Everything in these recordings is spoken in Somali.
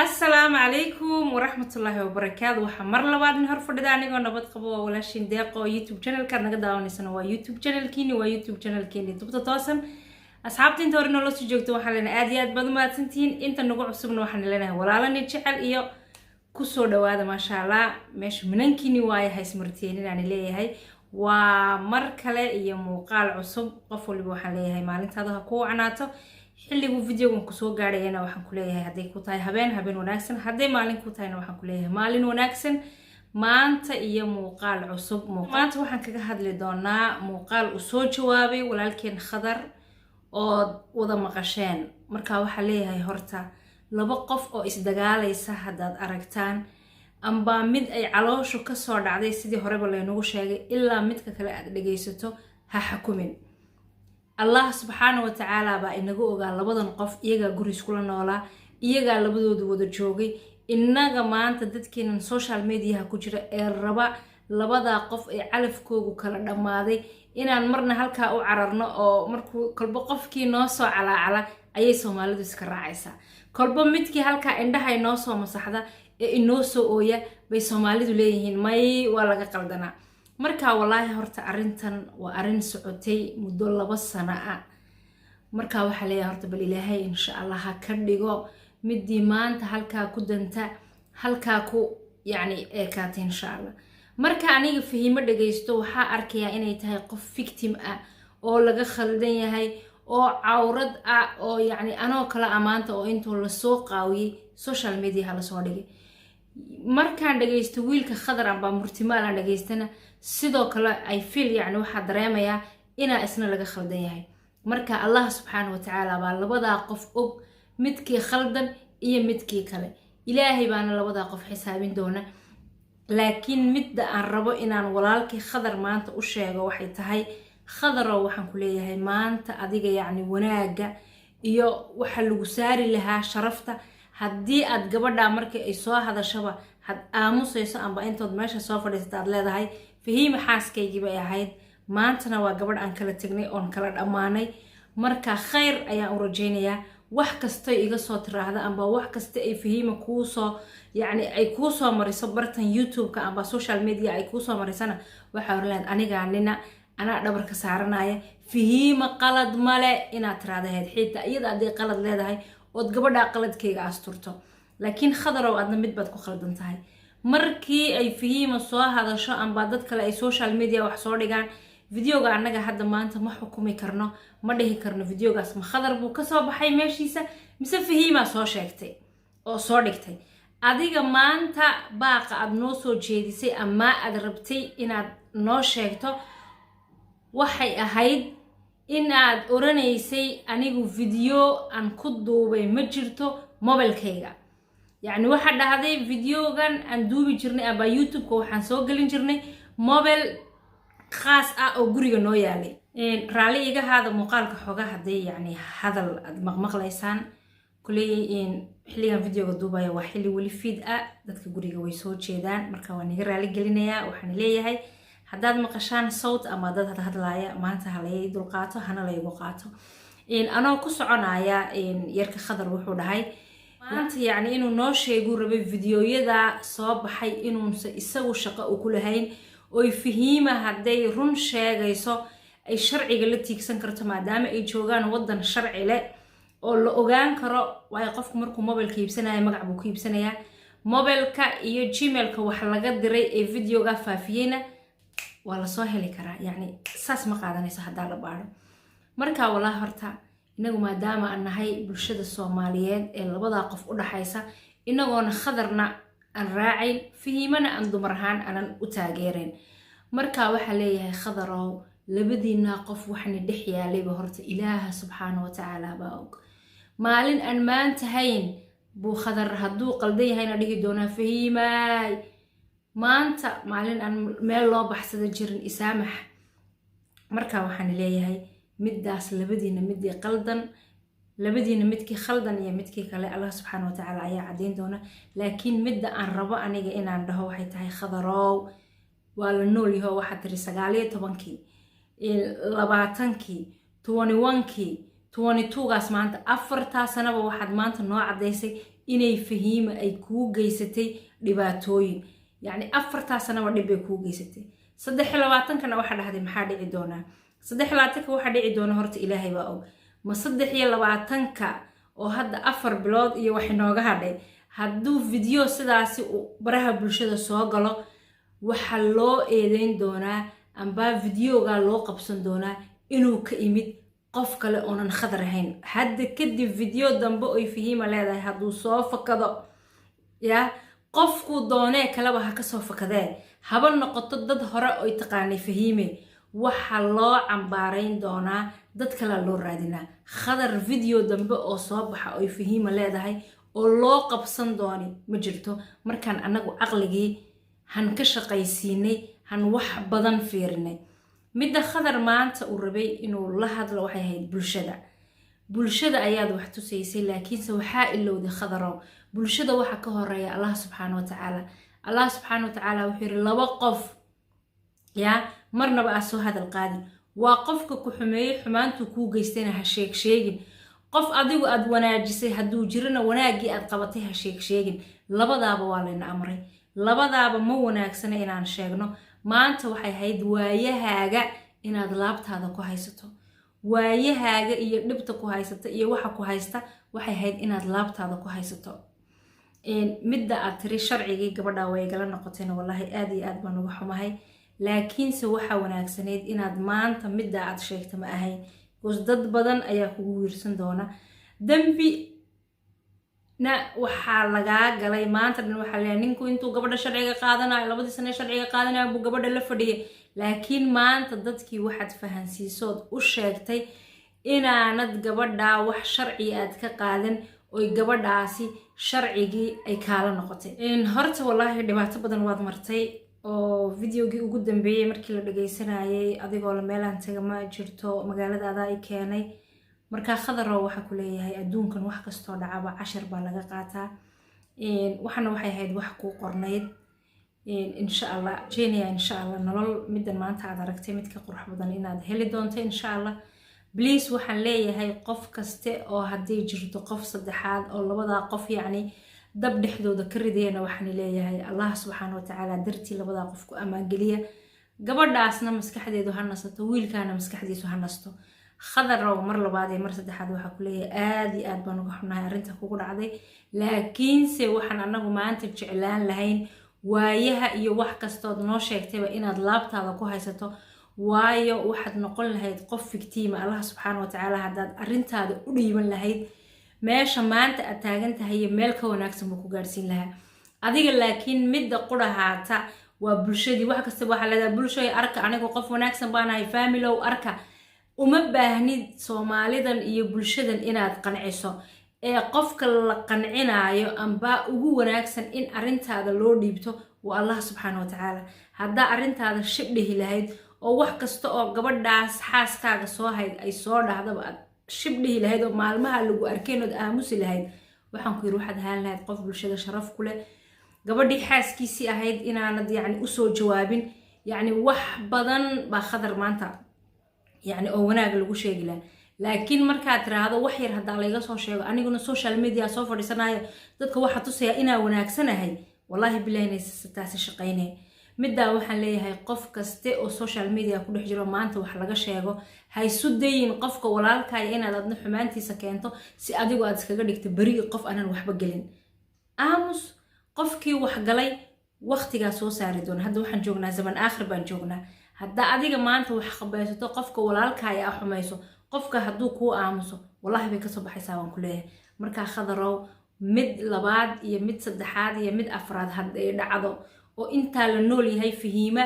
السلام عليكم ورحمة الله وبركاته. waxaa mar labaad in hor fadhida anigoo nabad qabo walaashin deeqo YouTube channel ka naga daawanaysan waa YouTube channel kiini waa YouTube channel kiini tubta toosan asxaabta inta hore nolol soo joogto waxaan leenahay aad iyo aad baad u mahadsantihiin inta nagu cusubna waxaan leenahay walaalani jecel iyo ku soo dhawaada maasha Allah meesha minankiini waay hays martiin inaan leeyahay waa mar kale iyo muuqaal cusub qof walba waxaan leeyahay maalintaada ha ku wacnaato xilligu videogan ku soo gaadhayna waxaan ku leeyahay haday ku tahay habeen wanaagsan haday maalin ku tahayna waxaan ku leeyahay maalin wanaagsan maanta iyo muuqaal cusub maanta waxaan kaga hadli doonaa muuqaal u soo jawaabay walaalkeen Khadar oo wada maqasheen marka waxa leeyahay horta laba qof oo isdagaalaysa hadaad aragtaan amba mid ay calooshu ka soo dhacday sidii horeba leenugu sheegay ilaa midka kale aad dhageysato ha xukumin Allah subhanahu wa ta'ala ba inagu ogaa labadan qof iyaga guri isku la noolaa iyaga labadoodu wada joogay inaga maanta dadkeenan social media ku jira ee raba labada qof ee calafkoogu kala dhamaaday inaan marna halka u cararno oo markuu kolba qofkii noo soo calaacala ayay Soomaalidu iska raacaysaa kolba midkii halka indhaha noo soo masaxda ee inoo soo ooya bay Soomaalidu leeyihiin may waa laga qaldanaa marka wallahi horta arintan waa arin socotay muddo 2 sano ah marka waxa leeyahay horta bal Ilaahay insha Allah ha ka dhigo midii maanta halka ku danta halka ku yaani eekaata insha Allah marka aniga fahimo dhageysto waxa arkayaa inay tahay qof victim ah oo laga khaldan yahay oo cawrad ah oo yaani anoo kala amaanta oo intuu la soo qaawiyay social media la soo dhigay markaan dhageysto wiilka Khadar amba murtimaal aan dhageystana sidoo kale ay feel yaani waxa dareemaya ina isna laga khaldan yahay marka Allah subhanahu wa ta'ala baa labada qof og midkii khaldan iyo midkii kale Ilaahay baana labada qof xisaabin doona laakiin midda aan rabo inaan walaalkii Khadar maanta u sheego waxay tahay Khadar waxaan ku leeyahay maanta adiga yaani wanaaga iyo waxa lagu saari lahaa sharafta haddii aad gabadha markii ay soo hadashaba had aamusayso amba intood meesha soo fadhiistaad leedahay fahim xaaskaygiiba ay ahayd maantana waa gabadh aan kala tagnay oon kala dhamaanay marka khayr ayaan u rajaynayaa wax kasta iga soo tiraahda amba wax kasta ay fahima ku soo yaani ay ku soo mariso bartan YouTube-ka amba social media ay ku soo marisana waxa horlaan aniga ana dhabarka saaranaya fahima qalad male inaad tiraahdayd xitaa iyada aday qalad leedahay oo gabadha qaladkayga asturto laakiin Khadar aadna mid baad ku khaldan tahay markii ay fahima soo hadasho amba dad kale ay social media wax soo dhigaan videoga anaga hadda maanta ma xukumi karno ma dhihi karno videogaas ma Khadar buu ka soo baxay meeshiisa mise fahima soo sheegtay oo soo dhigtay adiga maanta baaqa aad noo soo jeedisay ama aad rabtay inaad noo sheegto waxay ahayd inaad oranaysay anigu video aan ku duubay ma jirto mobilkayga يعني waxa dhahday videogan aan duubi jirnay aba YouTube-ka waxaan soo galin jirnay mobile khaas ah oo guriga noo yaalay raali iga hada muuqaalka xoga haday yani hadal ad maqmaqlaysaan kulay xilligan videoga duubaya waa xilli wali feed ah dadka guriga way soo jeedaan marka waan iga raali gelinayaa waxaan leeyahay hadaad maqashaan sawt ama dad hadlaaya maanta halay dul qaato hana la igu qaato anoo ku soconaya yarka Khadar wuxuu dhahay maanta yaani inuu noo sheego rabay videoyada soo baxay inuu isagu shaqo u ku lahayn oo fahima haday run sheegayso ay sharciga la tiigsan karto maadaama ay joogaan wadan sharci leh oo la ogaan karo way qofku markuu mobilka iibsanayo magac buu ku iibsanayaa mobilka iyo Gmail-ka wax laga diray ee videoga faafiyayna waa la soo heli karaa yaani saas ma qaadanayso hadaa la baaro marka walaal horta inagu maadaama aan nahay bulshada Soomaaliyeed ee labada qof u dhaxaysa inagoona Khadarna aan raacin fahimana aan dumar ahaan aan u taageereen marka waxa leeyahay Khadarow labadiina qof waxna dhex yaalay horta Ilaaha subhanahu wa ta'ala baa og maalin aan maanta hayn buu Khadar haduu qaldan yahayna dhigi doona fahimay maanta maalin aan meel loo baxsada jirin isaamax marka waxaan leeyahay middaas labadiina midii qaldan labadiina midkii khaldan iyo midkii kale Allah subhanahu wa ta'ala ayaa cadeyn doona laakiin midda aan rabo aniga inaan dhaho waxay tahay Khadarow waa la nool yahay waxa tiri 19kii 20kii 21kii 22gaas maanta 4 sanaba waxaad maanta noo cadeysay inay fahiima ay kuu geysatay dhibaatooyin yacni 4 sanaba dhib bay kuu geysatay 23-kana waxa dhahday maxaa dhici doonaa 23-ka waxa dhici doona horta ilaahay baa og ma 23-ka oo hadda 4 bilood iyo wax inooga hadhay hadduu video sidaasi baraha bulshada soo galo waxa loo eedeyn doonaa amba videoga loo qabsan doonaa inuu ka imid qof kale oonan khadar ahayn hadda kadib video dambe oo fahiima leedahay hadduu soo fakado ya qofku doonee kaleba ha ka soo fakadee haba noqoto dad hore oo taqaanay fahiime waxa loo cambaarayn doonaa dad kale loo raadinaa khadar video dambe oo soo baxa oo fahiima leedahay oo loo qabsan dooni ma jirto markaan anagu aqligii han ka shaqaysiinay han wax badan fiirinay midda khadar maanta uu rabay inuu la hadlo waxay ahayd bulshada ayaad wax tusaysay laakiinse waxaa ilowday khadarow bulshada waxa ka horeeya Allah subhanahu wa ta'ala wuxuu yiri 2 qof ya marnaba asoo hadal qaadin waa qofka ku xumeeyay xumaantu ku geystayna ha sheegin qof adigu aad wanaajisay hadduu jirana wanaagii aad qabatay ha sheegin labadaaba waa layna amray labadaaba ma wanaagsana inaan sheegno maanta waxay ahayd waayahaaga inaad laabtaada ku haysato waayahaaga iyo dhibta ku haysata iyo waxa ku haysta waxay ahayd inaad laabtaada ku haysato midda aad tiri sharcigii gabadha way gala noqotayna wallahi aad iyo aad baan uga xumahay laakiinse waxa wanaagsaneyd inaad maanta midda aad sheegto ma ahayn goos dad badan ayaa kugu wiirsan doona dambi na waxaa lagaa galay maanta dhan waxaa leeyahay ninku intuu gabadha sharciga qaadanayo 2 sano sharciga qaadanayo buu gabadha la fadhiyay laakiin maanta dadkii waxaad fahansiisood u sheegtay inaanad gabadha wax sharci aad ka qaadan oo gabadhaasi sharcigii ay kaala noqotay horta wallahi dhibaato badan waad martay oo videogii ugu dambeeyay markii la dhageysanayay adigoo la meelaan taga ma jirto magaaladaada ay keenay marka khadaro waxa ku leeyahay adduunkan wax kasto dhacaba 10 baa laga qaataa waxana waxay ahayd wax ku qornayd insha Allah jeeniya insha Allah nolol midan maanta aad aragtay mid ka qurux badan inaad heli doonto insha Allah please waxaan leeyahay qof kaste oo haddii jirto qof saddexaad oo labada qof yacni dab dhexdooda ka ridayna waxaan leeyahay Allah subhanahu wa ta'ala dartii labada qof ku amaan geliya gabadhaasna maskaxdeedu ha nasato wiilkaana maskaxdiisu ha nasto khadaro mar labaad iyo mar saddexaad waxa ku leeyahay aad iyo aad baan uga xunahay arrinta kugu dhacday laakiinse waxaan anagu maanta jeclaan lahayn waayaha iyo wax kastood noo sheegtayba inaad laabtaada ku haysato waayo waxaad noqon lahayd qof victim Allah subhanahu wa ta'ala haddaad arrintaada u dhiiban lahayd meesha maanta aad taagan tahay meel ka wanaagsan buu ku gaarsiin lahaa adiga laakiin midda qurahaata waa bulshadii wax kasta waxa leedahay bulshay arka anigu qof wanaagsan baan ahay family arka uma baahnid Soomaalidan iyo bulshadan inaad qanciso ee qofka la qancinayo amba ugu wanaagsan in arrintaada loo dhiibto waa Allah subhanahu wa ta'ala hadda arrintaada shibdhihi lahayd oo wax kasta oo gabadhaas xaaskaaga soo hayd ay soo dhahdaba shibdhihi lahayd oo maalmaha lagu arkeenod aamusi lahayd waxaan ku yiri waxaad haan lahayd qof bulshada sharaf ku leh gabadhii xaaskiisii ahayd inaanad yacni u soo jawaabin yacni wax badan baa khadar maanta yacni oo wanaag lagu sheegi lahaa laakiin markaad tiraahdo wax yar hadda layga soo sheego aniguna social media soo fadhiisanayo dadka waxa tusaya inaa wanaagsanahay wallahi bilaynaysa taasi shaqaynay midda waxaan leeyahay qof kaste oo social media ku dhex jiro maanta wax laga sheego hay sudayin qofka walaalkaaga inaad adna xumaantiisa keento si adigu aad iskaga dhigto bari qof aanan waxba gelin aamus qofkii wax galay waqtigaa soo saari doona hadda waxaan joognaa zaman aakhir baan joognaa hadda adiga maanta wax qabaysato qofka walaalkaaga ah xumayso qofka hadduu kuu aamuso wallahi bay kasoo baxaysaa waan ku leeyahay markaa khadarow mid labaad iyo mid saddexaad iyo mid afraad hadday dhacdo oo intaa la nool yahay fahiima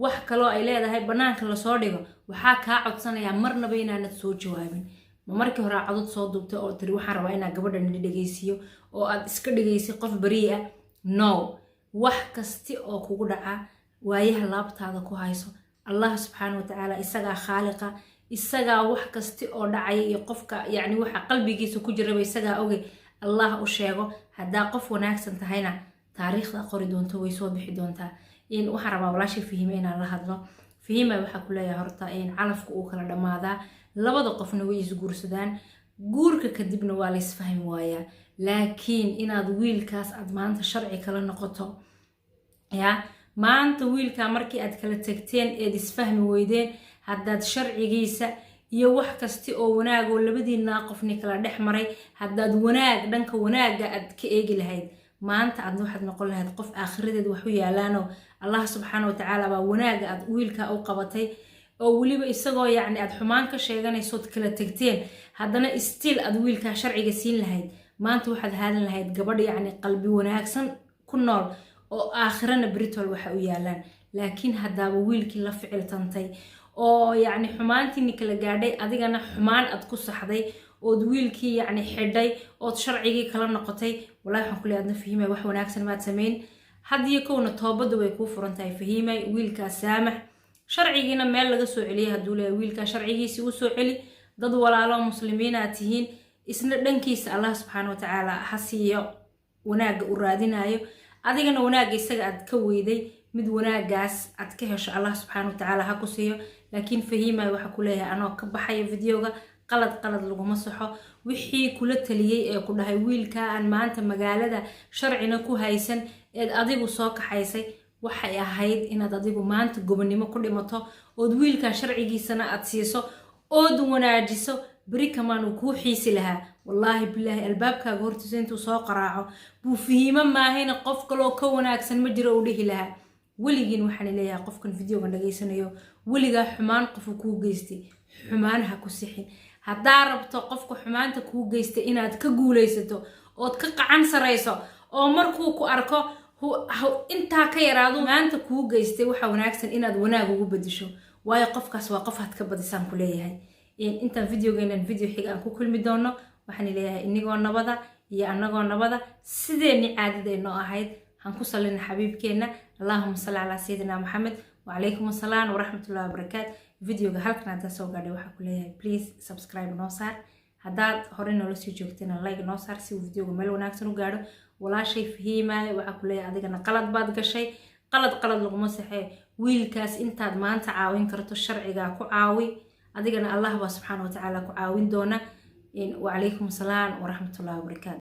wax kaloo ay leedahay banaanka la soo dhigo waxaa kaa codsanayaa marnaba inaanad soo jawaabin ma markii hore codod soo duubtay oo tiri waxaan rabaa inaan gabadhan dhageysiyo oo aad iska dhageysay qof bari ah no wax kasti oo kugu dhaca waayaha laabtaada ku hayso Allah subhanahu wa ta'ala isagaa khaaliqa isagaa wax kasti oo dhacay iyo qofka yacni waxa qalbigiisa ku jira isagaa oge Allah u sheego haddaa qof wanaagsan tahayna taariikhda qori doonto way soo bixi doontaa in waxaan rabaa walaashay fahiima inaan la hadlo fahiima waxa ku leeyahay horta in calafku uu kala dhamaadaa labada qofna way isguursadaan guurka kadibna waa la isfahmi waayaa laakiin inaad wiilkaas aad maanta sharci kala noqoto ya maanta wiilka markii aad kala tagteen eed isfahmi weydeen haddaad sharcigiisa iyo wax kasta oo wanaag oo labadiina qofni kala dhex maray haddaad wanaag dhanka wanaaga aad ka eegi lahayd maanta aad waxaad noqon lahayd qof aakhiradeed wax u yaalaano Allah subxaanahu wa ta'aala baa wanaaga aad wiilka u qabatay oo waliba isagoo yacni aad xumaan ka sheeganayso kala tagteen haddana still aad wiilka sharciga siin lahayd maanta waxaad haalan lahayd gabadh yacni qalbi wanaagsan ku nool oo aakhirana britol waxa u yaalaan laakiin haddaaba wiilkii la ficiltantay oo yacni xumaantiini kala gaadhay adigana xumaan aad ku saxday ood wiilkii yacni xidhay ood sharcigii kala noqotay wallahi waxaan ku leeyahay adna fahimay wax wanaagsan maad samayn haddii kowna toobadu way kuu furan tahay fahimay wiilkaa saamax sharcigiina meel laga soo celiyay hadduu leeyahay wiilkaa sharcigiisii u soo celi dad walaalo muslimiinaad tihiin isna dhankiisa Allah subxaanahu wa ta'aala ha siiyo wanaaga u raadinayo adigana wanaaga isaga aad ka weyday mid wanaagaas aad ka hesho Allah subxaanahu wa ta'aala ha ku siiyo laakiin fahimay waxa ku leeyahay anoo ka baxay videoga qalad laguma saxo wixii kula taliyay ee ku dhahay wiilka aan maanta magaalada sharcina ku haysan ee adigu soo kaxaysay waxay ahayd inaad adigu maanta gobonimo ku dhimato oo wiilka sharcigiisana aad siiso oo wanaajiso bari kamaan ku xiisi lahaa wallahi billahi albaabkaaga hortiisa intuu soo qaraaco buu fahimo maahayna qof kale oo ka wanaagsan ma jiro u dhihi lahaa weligiin waxaan leeyahay qofkan videoga dhageysanayo weliga xumaan qof ku geystay xumaanaha ku sixin haddaa rabto qofka xumaanta kuu geystay inaad ka guulaysato ood ka qacan sarayso oo markuu ku arko intaa ka yaraado maanta kuu geystay waxa wanaagsan inaad wanaag ugu bedisho waayo qofkaas waa qof had ka badisaan ku leeyahay intaan videogeenan video xiga aan ku kulmi doono waxaan leeyahay inagoo nabada iyo anagoo nabada sideeni caadadeenoo ahayd han ku salina xabiibkeena allahumma salli ala sayyidina muhammad wa alaykum assalam wa rahmatullahi wa barakatuh videoga halkan aad soo gaadhay waxa ku leeyahay please subscribe noo saar haddaad hore noola sii joogteen like noo saar si videoga meel wanaagsan u gaadho walaashay fahimay waxa ku leeyahay adigana qalad baad gashay qalad laguma saxee wiilkaas intaad maanta caawin karto sharciga ku caawi adigana Allah subhanahu wa ta'ala ku caawin doona wa alaykum assalam wa rahmatullahi wa barakatuh